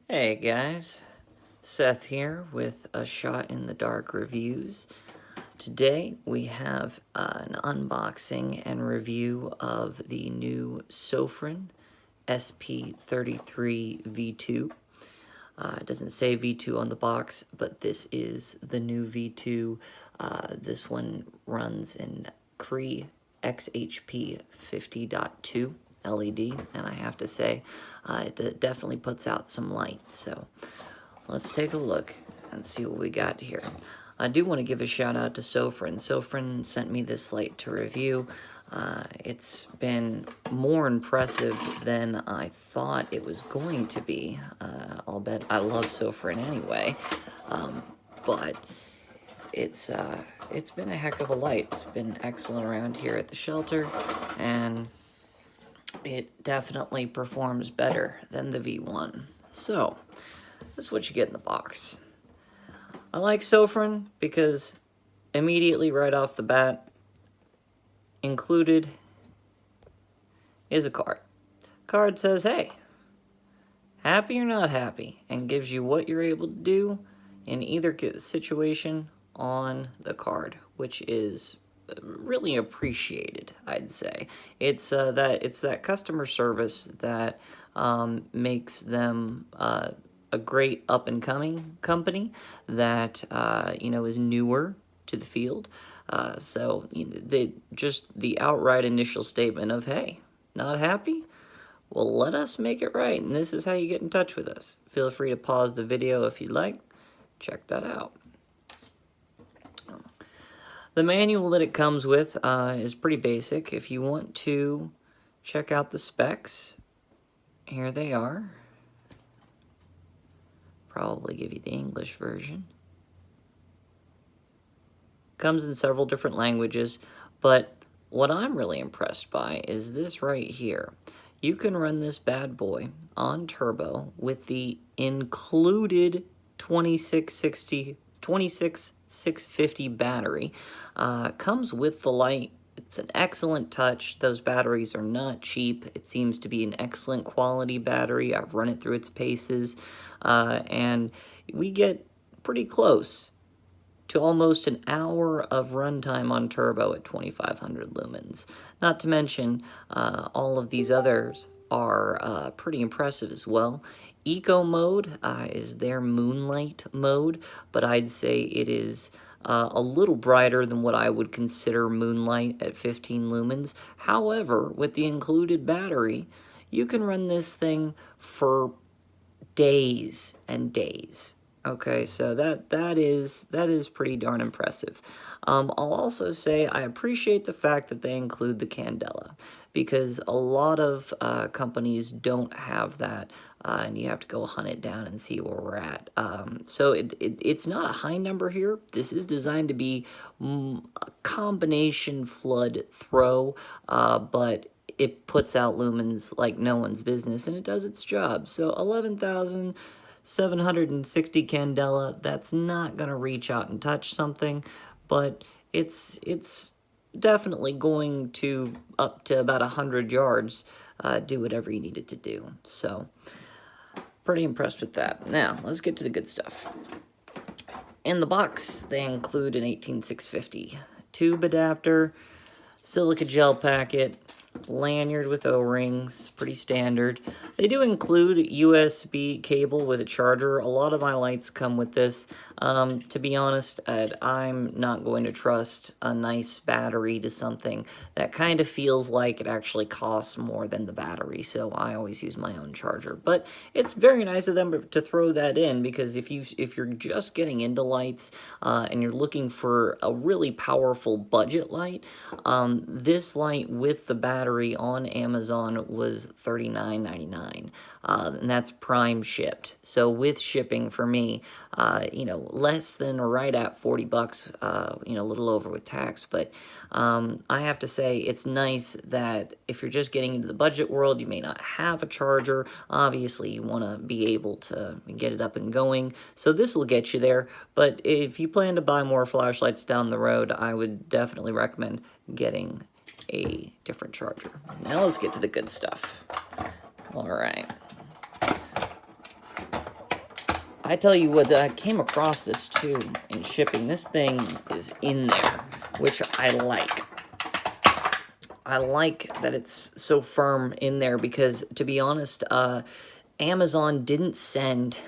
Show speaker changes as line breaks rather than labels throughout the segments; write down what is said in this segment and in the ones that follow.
Hey guys, Seth here with a Shot in the Dark reviews. Today we have an unboxing and review of the new Sofrin SP33 V2. It doesn't say V2 on the box, but this is the new V2. This one runs in Cree XHP 50.2 LED, and I have to say, it definitely puts out some light. So let's take a look and see what we got here. I do want to give a shout out to Sofrin. Sofrin sent me this light to review. It's been more impressive than I thought it was going to be. I'll bet I love Sofrin anyway, but it's been a heck of a light. It's been excellent around here at the shelter, and it definitely performs better than the V1. So, this is what you get in the box. I like Sofrin because immediately right off the bat, included is a card. Card says, hey, happy or not happy, and gives you what you're able to do in either situation on the card, which is really appreciated, I'd say. It's that customer service that makes them a great up-and-coming company that is newer to the field. So just the outright initial statement of, hey, not happy? Well, let us make it right, and this is how you get in touch with us. Feel free to pause the video if you'd like. Check that out. The manual that it comes with is pretty basic. If you want to check out the specs, here they are. Probably give you the English version. Comes in several different languages, but what I'm really impressed by is this right here. You can run this bad boy on turbo with the included 26650 battery. Comes with the light. It's an excellent touch. Those batteries are not cheap. It seems to be an excellent quality battery. I've run it through its paces, and we get pretty close to almost an hour of runtime on turbo at 2500 lumens. Not to mention, all of these others are pretty impressive as well. Eco mode is their moonlight mode, but I'd say it is a little brighter than what I would consider moonlight at 15 lumens. However, with the included battery, you can run this thing for days and days. Okay, so that is pretty darn impressive. I'll also say I appreciate the fact that they include the candela, because a lot of companies don't have that, and you have to go hunt it down and see where we're at. So it's not a high number here. This is designed to be a combination flood throw, but it puts out lumens like no one's business, and it does its job. So 11,760 candela, that's not going to reach out and touch something, but it's definitely going to, up to about 100 yards, do whatever you need it to do. So, pretty impressed with that. Now, let's get to the good stuff. In the box, they include an 18650 tube adapter, silica gel packet, lanyard with O-rings, pretty standard. They do include USB cable with a charger. A lot of my lights come with this. To be honest, I'm not going to trust a nice battery to something that kind of feels like it actually costs more than the battery, so I always use my own charger. But it's very nice of them to throw that in, because if you're just getting into lights and you're looking for a really powerful budget light, this light with the battery on Amazon was $39.99, and that's prime shipped. So with shipping for me, less than or right at 40 bucks, a little over with tax. But I have to say, it's nice that if you're just getting into the budget world, you may not have a charger. Obviously, you want to be able to get it up and going. So this will get you there. But if you plan to buy more flashlights down the road, I would definitely recommend getting a different charger. Now let's get to the good stuff. All right. I tell you what, I came across this too in shipping. This thing is in there, which I like. I like that it's so firm in there because, to be honest, Amazon didn't send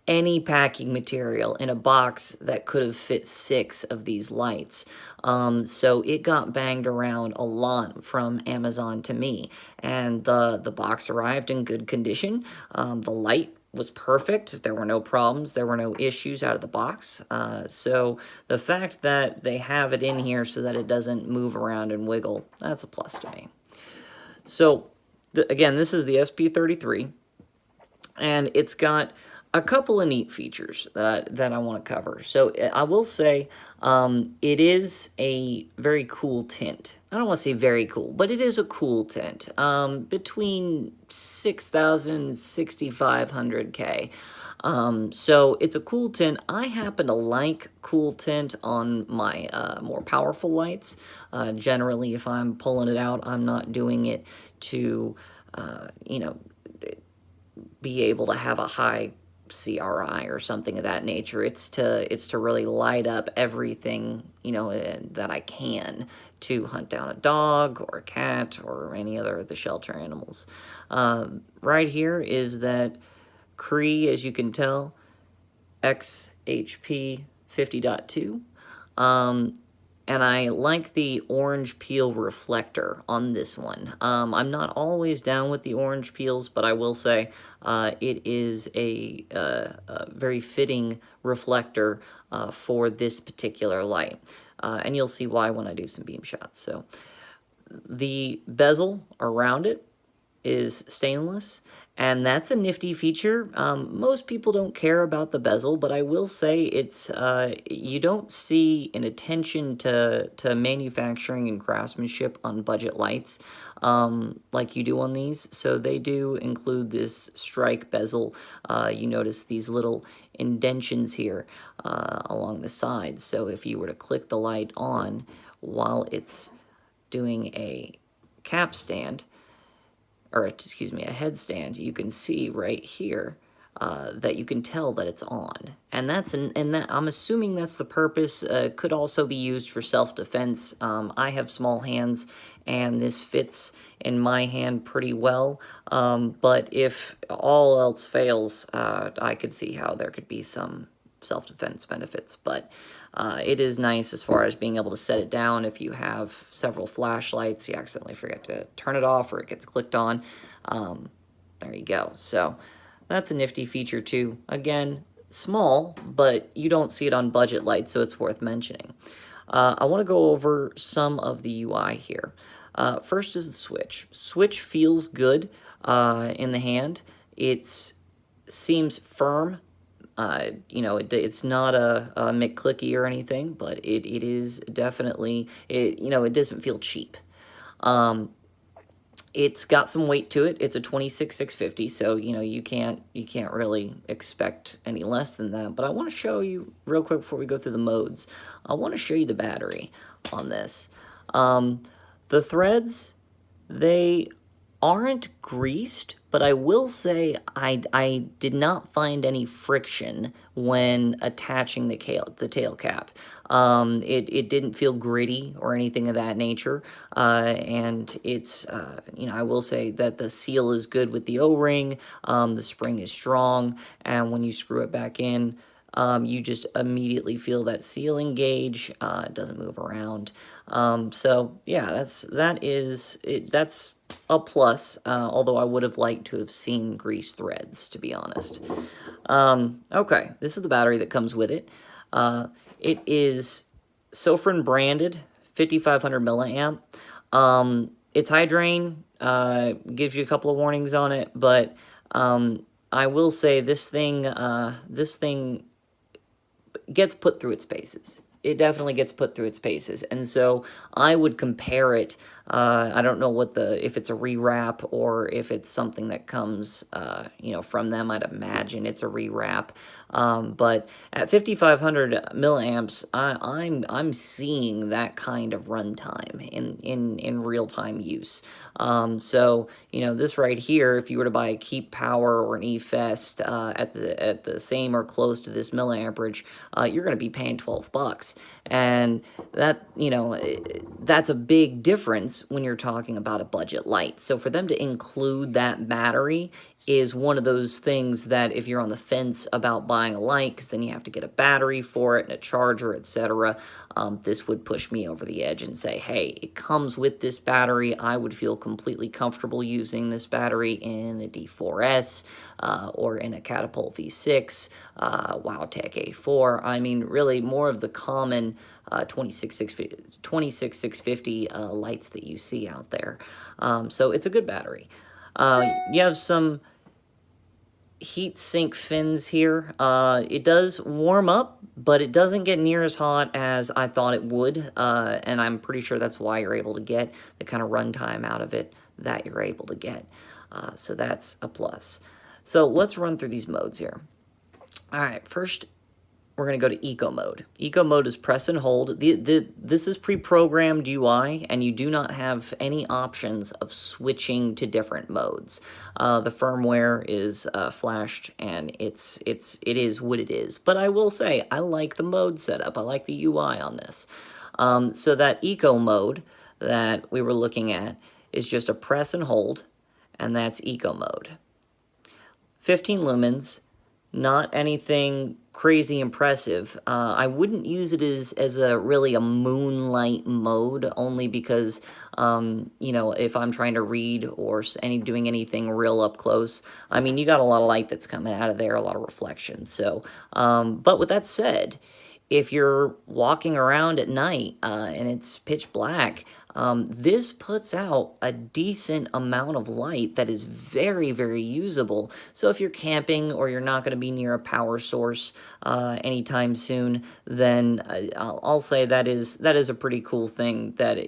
any packing material in a box that could have fit 6 of these lights. So it got banged around a lot from Amazon to me. And the box arrived in good condition. The light was perfect. There were no problems. There were no issues out of the box. So the fact that they have it in here so that it doesn't move around and wiggle, that's a plus to me. So again, this is the SP33, and it's got a couple of neat features that I want to cover. So I will say it is a very cool tint. I don't want to say very cool, but it is a cool tint. Between 6,000 and 6,500K. So it's a cool tint. I happen to like cool tint on my more powerful lights. Generally, if I'm pulling it out, I'm not doing it to, you know, be able to have a high CRI or something of that nature. It's to really light up everything, you know, that I can to hunt down a dog or a cat or any other of the shelter animals. Right here is that Cree, as you can tell, XHP 50.2. And I like the orange peel reflector on this one. I'm not always down with the orange peels, but I will say it is a very fitting reflector for this particular light. And you'll see why when I do some beam shots. So the bezel around it is stainless, and that's a nifty feature. Most people don't care about the bezel, but I will say it's you don't see an attention to manufacturing and craftsmanship on budget lights like you do on these. So they do include this strike bezel. You notice these little indentions here along the sides. So if you were to click the light on while it's doing a cap stand, or excuse me, a headstand, you can see right here that you can tell that it's on, and I'm assuming that's the purpose. Could also be used for self-defense. I have small hands, and this fits in my hand pretty well. But if all else fails, I could see how there could be some self-defense benefits, but it is nice as far as being able to set it down. If you have several flashlights, you accidentally forget to turn it off or it gets clicked on, there you go. So that's a nifty feature too. Again, small, but you don't see it on budget lights, so it's worth mentioning. I want to go over some of the UI here. First is the switch. Switch feels good in the hand. It seems firm. You know, it's not a McClicky or anything, but it is definitely, you know, it doesn't feel cheap. It's got some weight to it. It's a 26,650, so, you know, you can't really expect any less than that. But I want to show you real quick before we go through the modes. I want to show you the battery on this. The threads, they aren't greased, but I will say I did not find any friction when attaching the tail cap. It didn't feel gritty or anything of that nature, and it's, you know, I will say that the seal is good with the O-ring, the spring is strong, and when you screw it back in, you just immediately feel that seal engage. It doesn't move around. So yeah, that's a plus, although I would have liked to have seen grease threads, to be honest. Okay, this is the battery that comes with it. It is Sofrin branded, 5500 milliamp. It's high drain, gives you a couple of warnings on it, but I will say this thing gets put through its paces. It definitely gets put through its paces, and so I would compare it I don't know if it's a rewrap or if it's something that comes, from them. I'd imagine it's a rewrap. But at 5,500 milliamps, I'm seeing that kind of runtime in real time use. So this right here, if you were to buy a Keep Power or an eFest at the same or close to this milliamperage, you're going to be paying $12, and that that's a big difference when you're talking about a budget light. So for them to include that battery is one of those things that if you're on the fence about buying a light, because then you have to get a battery for it and a charger, etc., this would push me over the edge and say, hey, it comes with this battery. I would feel completely comfortable using this battery in a D4S or in a Catapult V6, Wowtech A4. I mean, really more of the common 26650 lights that you see out there. So it's a good battery. You have some heat sink fins here. It does warm up, but it doesn't get near as hot as I thought it would, and I'm pretty sure that's why you're able to get the kind of runtime out of it that you're able to get. So that's a plus. So let's run through these modes here. All right, first we're going to go to Eco Mode. Eco Mode is press and hold. This is pre-programmed UI, and you do not have any options of switching to different modes. The firmware is flashed, and it is what it is. But I will say, I like the mode setup. I like the UI on this. So that Eco Mode that we were looking at is just a press and hold, and that's Eco Mode. 15 lumens, not anything crazy impressive. I wouldn't use it as a really a moonlight mode, only because if I'm trying to read or doing anything real up close, I mean, you got a lot of light that's coming out of there, a lot of reflection. So but with that said, if you're walking around at night and it's pitch black, this puts out a decent amount of light that is very, very usable. So if you're camping or you're not going to be near a power source anytime soon, then I'll say that is a pretty cool thing. That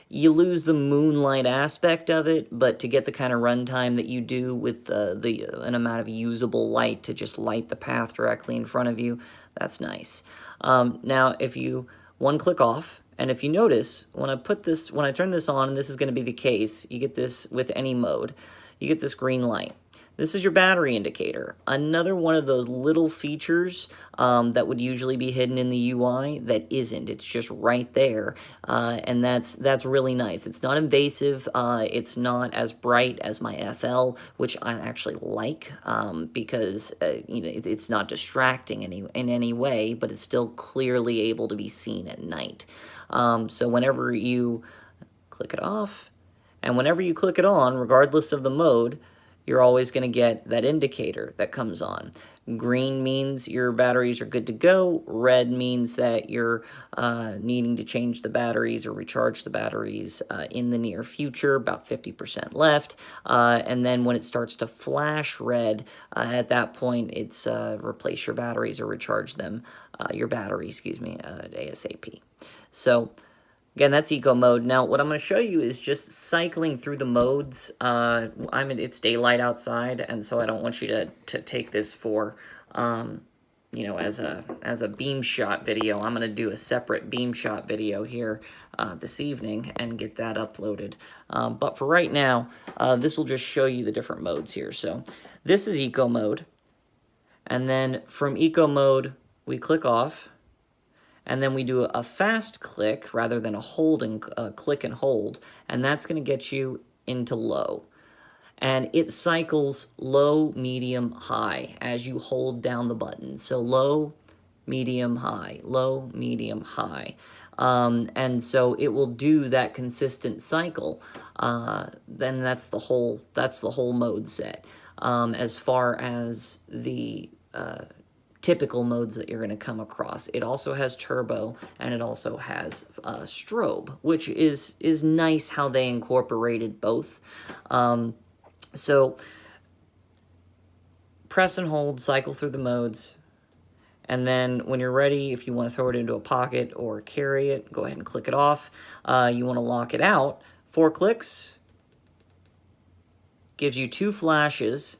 you lose the moonlight aspect of it, but to get the kind of runtime that you do with an amount of usable light to just light the path directly in front of you, that's nice. Now, if you one click off, and if you notice, when I turn this on, and this is going to be the case, you get this with any mode, you get this green light. This is your battery indicator. Another one of those little features that would usually be hidden in the UI that isn't. It's just right there, and that's really nice. It's not invasive. It's not as bright as my FL, which I actually like because it's not distracting in any way, but it's still clearly able to be seen at night. So whenever you click it off, and whenever you click it on, regardless of the mode, you're always going to get that indicator that comes on. Green means your batteries are good to go. Red means that you're needing to change the batteries or recharge the batteries in the near future, about 50% left. And then when it starts to flash red, at that point, it's replace your batteries or recharge them, ASAP. So again, that's Eco Mode. Now, what I'm going to show you is just cycling through the modes. It's daylight outside, and so I don't want you to take this for, as a beam shot video. I'm going to do a separate beam shot video here this evening and get that uploaded. But for right now, this will just show you the different modes here. So this is Eco Mode, and then from Eco Mode, we click off. And then we do a fast click rather than a click and hold, and that's going to get you into low. And it cycles low, medium, high as you hold down the button. So low, medium, high, low, medium, high. And so it will do that consistent cycle. Then that's the whole mode set. As far as the typical modes that you're going to come across. It also has turbo, and it also has strobe, which is nice how they incorporated both. So press and hold, cycle through the modes, And then when you're ready, if you want to throw it into a pocket or carry it, go ahead and click it off. You want to lock it out. 4 clicks. Gives you 2 flashes.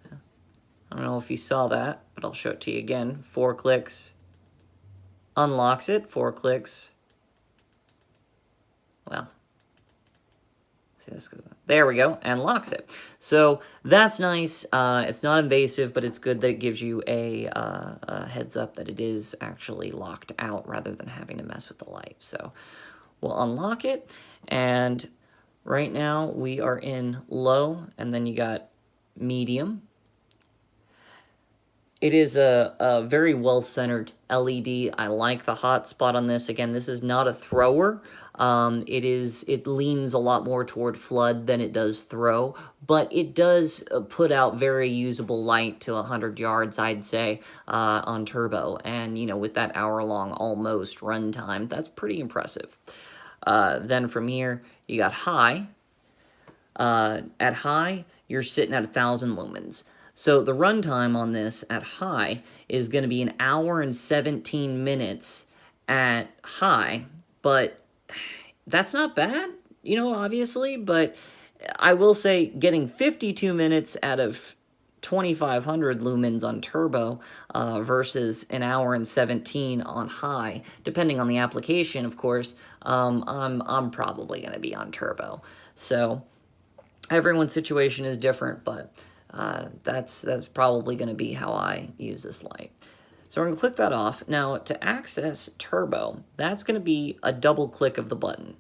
I don't know if you saw that, but I'll show it to you again. 4 clicks. Unlocks it. 4 clicks. Well, see this goes. There we go, and locks it. So that's nice. It's not invasive, but it's good that it gives you a heads up that it is actually locked out rather than having to mess with the light. So we'll unlock it, and right now we are in low, and then you got medium. It is a very well-centered LED. I like the hot spot on this. Again, this is not a thrower. It leans a lot more toward flood than it does throw, but it does put out very usable light to 100 yards, I'd say, on turbo. And, you know, with that hour-long almost runtime, that's pretty impressive. Then from here, you got high. At high, you're sitting at 1,000 lumens. So the runtime on this at high is going to be 1 hour and 17 minutes at high, but that's not bad, you know, obviously, but I will say getting 52 minutes out of 2,500 lumens on turbo versus 1 hour and 17 on high, depending on the application, of course, I'm probably going to be on turbo. So everyone's situation is different, but that's probably going to be how I use this light. So we're going to click that off. Now, to access turbo, that's going to be a double click of the button.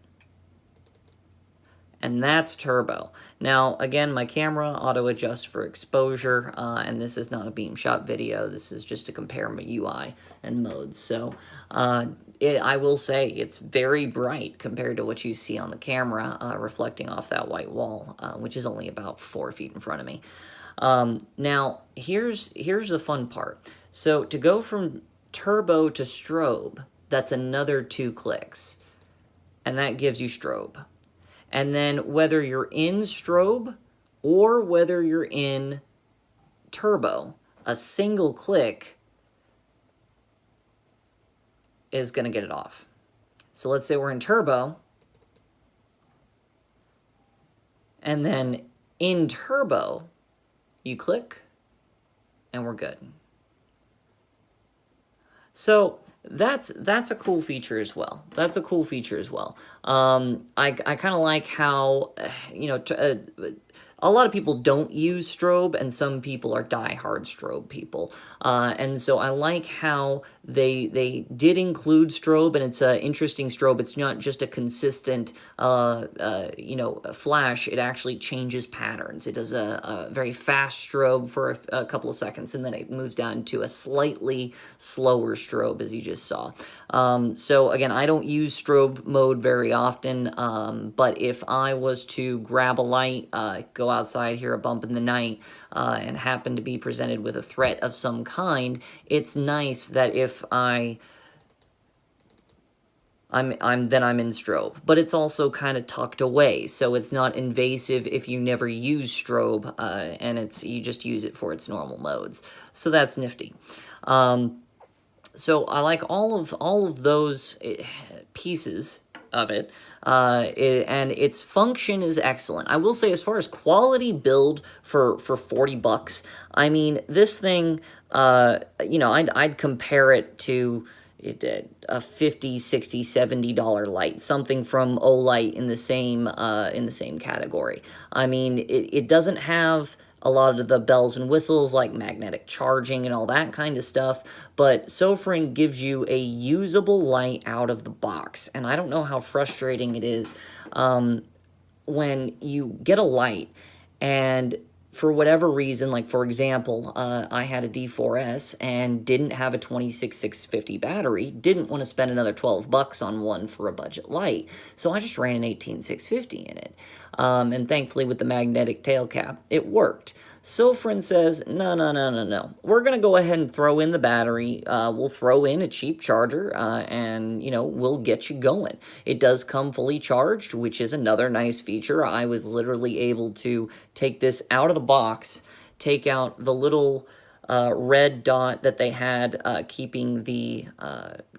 And that's turbo. Now, again, my camera auto-adjusts for exposure, and this is not a beam shot video. This is just to compare my UI and modes. So I will say it's very bright compared to what you see on the camera, reflecting off that white wall, which is only about 4 feet in front of me. Now, here's the fun part. So to go from turbo to strobe, that's another 2 clicks, and that gives you strobe. And then whether you're in strobe or whether you're in turbo, a single click is going to get it off. So let's say we're in turbo, and then in turbo, you click, and we're good. So that's a cool feature as well. That's a cool feature as well. I kind of like how, you know, a lot of people don't use strobe, and some people are die-hard strobe people. And so I like how they did include strobe, and it's an interesting strobe. It's not just a consistent, you know, flash. It actually changes patterns. It does a very fast strobe for a couple of seconds, and then it moves down to a slightly slower strobe, as you just saw. So again, I don't use strobe mode very often, but if I was to grab a light, go outside, hear a bump in the night, and happen to be presented with a threat of some kind, it's nice that if I'm in strobe, but it's also kind of tucked away, so it's not invasive if you never use strobe, and you just use it for its normal modes. So that's nifty. So I like all of those pieces of it, and its function is excellent. I will say, as far as quality build for 40 bucks, I mean, this thing, you know, I'd compare it to a $50, $60, $70 light, something from Olight in the same category. I mean, it doesn't have a lot of the bells and whistles like magnetic charging and all that kind of stuff, but Sofrin gives you a usable light out of the box. And I don't know how frustrating it is when you get a light and for whatever reason, like for example, I had a D4S and didn't have a 26650 battery, didn't want to spend another 12 bucks on one for a budget light, so I just ran an 18650 in it. And thankfully with the magnetic tail cap, it worked. Sofrin says, no. We're going to go ahead and throw in the battery. We'll throw in a cheap charger, and, you know, we'll get you going. It does come fully charged, which is another nice feature. I was literally able to take this out of the box, take out the little red dot that they had keeping the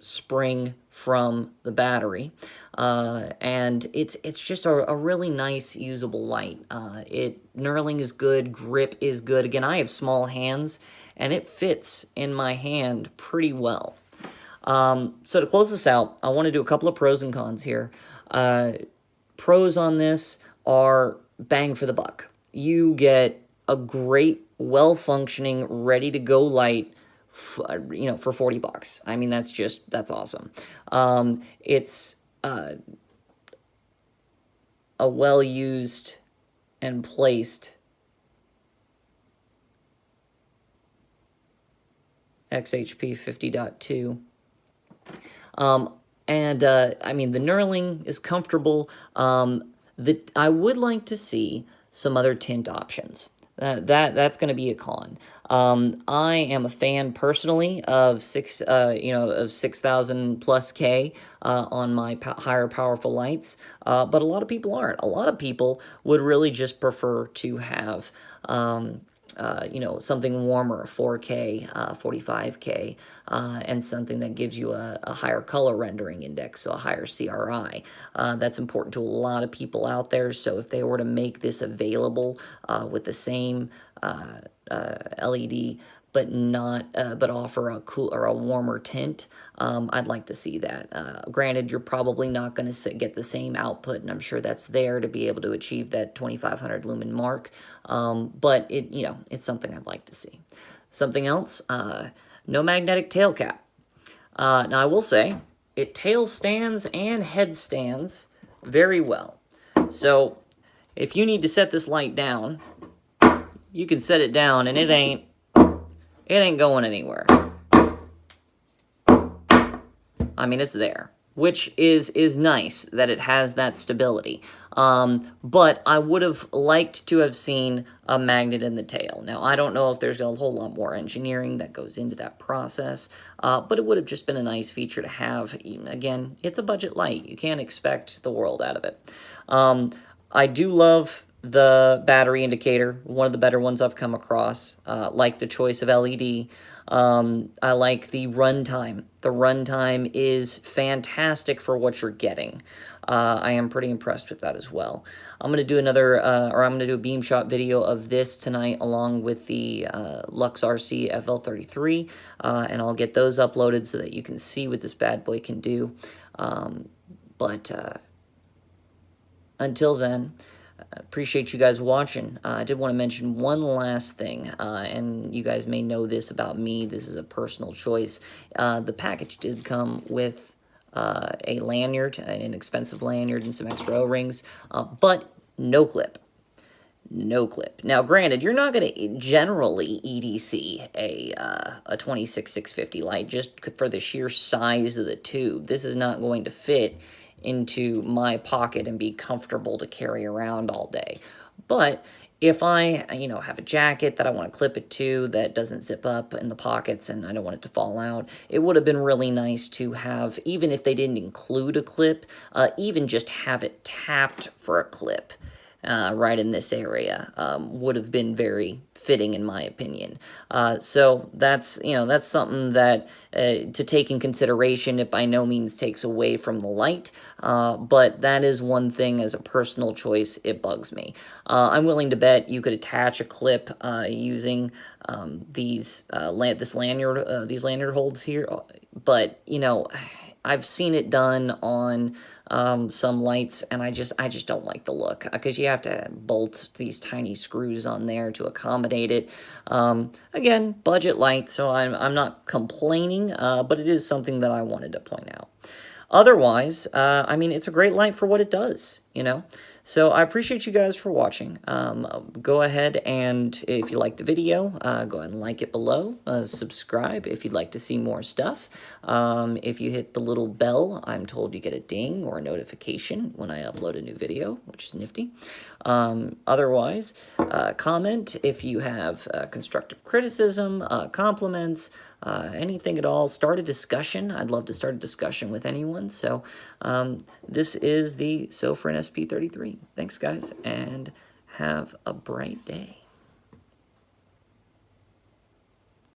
spring from the battery. And it's just a really nice usable light. Knurling is good, grip is good. Again, I have small hands, and it fits in my hand pretty well. So to close this out, I want to do a couple of pros and cons here. Pros on this are bang for the buck. You get a great, well-functioning, ready-to-go light, for 40 bucks. I mean, that's awesome. It's a well-used and placed XHP 50.2. I mean, the knurling is comfortable. I would like to see some other tint options. That's going to be a con. I am a fan personally of 6,000 plus K on my higher powerful lights, but a lot of people aren't. A lot of people would really just prefer to have something warmer, 4K, 45K, and something that gives you a higher color rendering index, so a higher CRI. That's important to a lot of people out there, so if they were to make this available with the same LED, but offer a cool or a warmer tint, I'd like to see that. Granted, you're probably not going to get the same output, and I'm sure that's there to be able to achieve that 2500 lumen mark. But it's something I'd like to see. Something else, no magnetic tail cap. Now I will say, it tail stands and head stands very well. So if you need to set this light down, you can set it down, and it ain't going anywhere. I mean, it's there, which is nice that it has that stability. But I would have liked to have seen a magnet in the tail. Now, I don't know if there's a whole lot more engineering that goes into that process, but it would have just been a nice feature to have. Again, it's a budget light. You can't expect the world out of it. I do love the battery indicator, one of the better ones I've come across. Like the choice of LED. I like the runtime. The runtime is fantastic for what you're getting. I am pretty impressed with that as well. I'm going to do I'm going to do a beam shot video of this tonight along with the Lux RC FL33, and I'll get those uploaded so that you can see what this bad boy can do. Until then, appreciate you guys watching. I did want to mention one last thing, and you guys may know this about me. This is a personal choice. The package did come with a lanyard, an expensive lanyard, and some extra O-rings, but no clip. No clip. Now, granted, you're not going to generally EDC a 26650 light just for the sheer size of the tube. This is not going to fit into my pocket and be comfortable to carry around all day. But if I, have a jacket that I want to clip it to that doesn't zip up in the pockets and I don't want it to fall out, it would have been really nice to have, even if they didn't include a clip, even just have it tapped for a clip. Right in this area would have been very fitting in my opinion. So that's something that to take in consideration. It by no means takes away from the light, but that is one thing as a personal choice it bugs me. I'm willing to bet you could attach a clip using these lanyard holds here, but I've seen it done on some lights, and I just don't like the look, because you have to bolt these tiny screws on there to accommodate it. Again, budget light, so I'm not complaining, but it is something that I wanted to point out. Otherwise, I mean, it's a great light for what it does, So I appreciate you guys for watching. Go ahead and, if you like the video, go ahead and like it below. Subscribe if you'd like to see more stuff. If you hit the little bell, I'm told you get a ding or a notification when I upload a new video, which is nifty. Otherwise, comment if you have constructive criticism, compliments, anything at all. Start a discussion. I'd love to start a discussion with anyone. So this is the Sofrin SP33. Thanks, guys, and have a bright day.